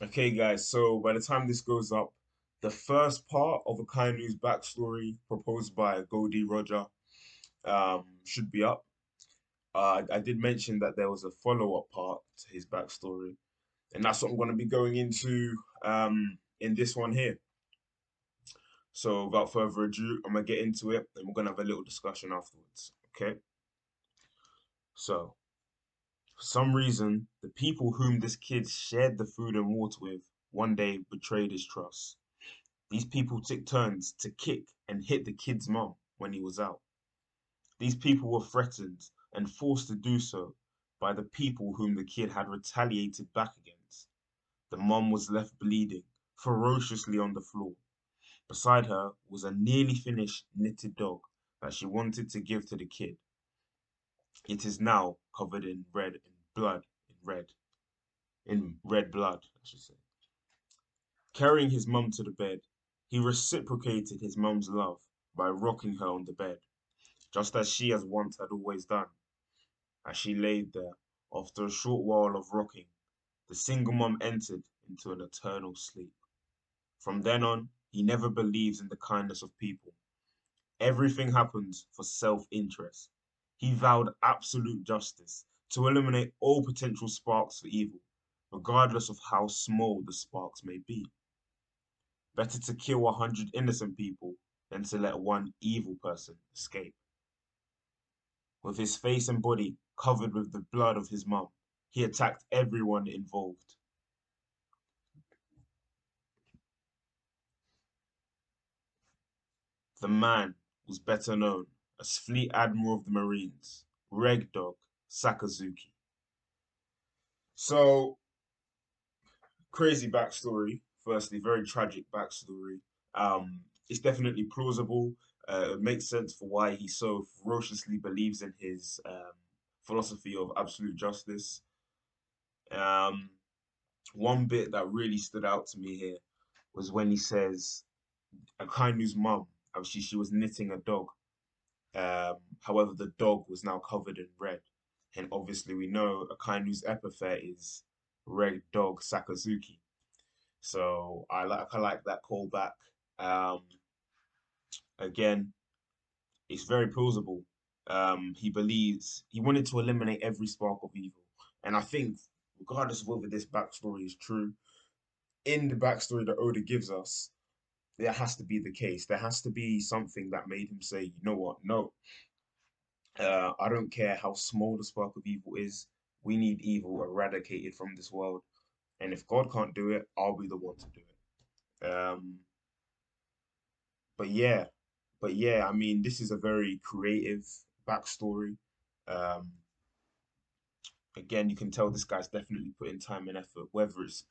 Okay, guys, so by the time this goes up, the first part of Akainu's backstory proposed by GohDroger should be up. I did mention that there was a follow-up part to his backstory, and that's what I'm going to be going into in this one here. So without further ado, I'm going to get into it, and we're going to have a little discussion afterwards. Okay, so for some reason, the people whom this kid shared the food and water with one day betrayed his trust. These people took turns to kick and hit the kid's mum when he was out. These people were threatened and forced to do so by the people whom the kid had retaliated back against. The mum was left bleeding ferociously on the floor. Beside her was a nearly finished knitted dog that she wanted to give to the kid. It is now covered in red blood, I should say. Carrying his mum to the bed, he reciprocated his mum's love by rocking her on the bed, just as she as once had always done. As she laid there, after a short while of rocking, the single mum entered into an eternal sleep. From then on, he never believes in the kindness of people. Everything happens for self-interest. He vowed absolute justice to eliminate all potential sparks for evil, regardless of how small the sparks may be. Better to kill 100 innocent people than to let one evil person escape. With his face and body covered with the blood of his mum, he attacked everyone involved. The man was better known as Fleet Admiral of the Marines, Reg Dog Sakazuki. So, crazy backstory. Firstly, very tragic backstory. It's definitely plausible. It makes sense for why he so ferociously believes in his philosophy of absolute justice. Um, One bit that really stood out to me here was when he says Akainu's mum, obviously she was knitting a dog. However, the dog was now covered in red. And obviously we know Akainu's epithet is Red Dog Sakazuki. So I like that callback. Um, Again, it's very plausible. He believes he wanted to eliminate every spark of evil. And I think, regardless of whether this backstory is true, in the backstory that Oda gives us, there has to be the case. There has to be something that made him say, you know what, no, I don't care how small the spark of evil is. We need evil eradicated from this world. And if God can't do it, I'll be the one to do it. But yeah, I mean, this is a very creative backstory. Um, Again, you can tell this guy's definitely put in time and effort, whether it's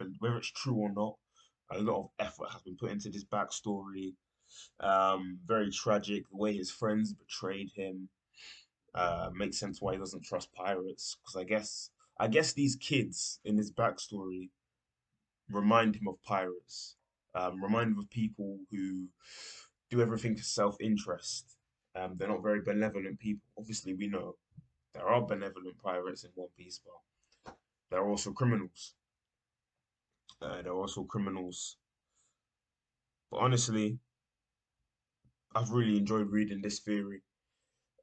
true or not. A lot of effort has been put into this backstory. Very tragic the way his friends betrayed him. Makes sense why he doesn't trust pirates. Because I guess these kids in his backstory remind him of pirates. Remind him of people who do everything to self-interest. They're not very benevolent people. Obviously, we know there are benevolent pirates in One Piece, but there are also criminals. There are also criminals. But honestly, I've really enjoyed reading this theory.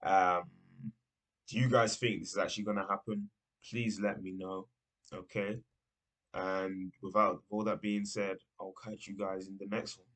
Um, do you guys think this is actually going to happen? Please let me know. Okay. And without all that being said, I'll catch you guys in the next one.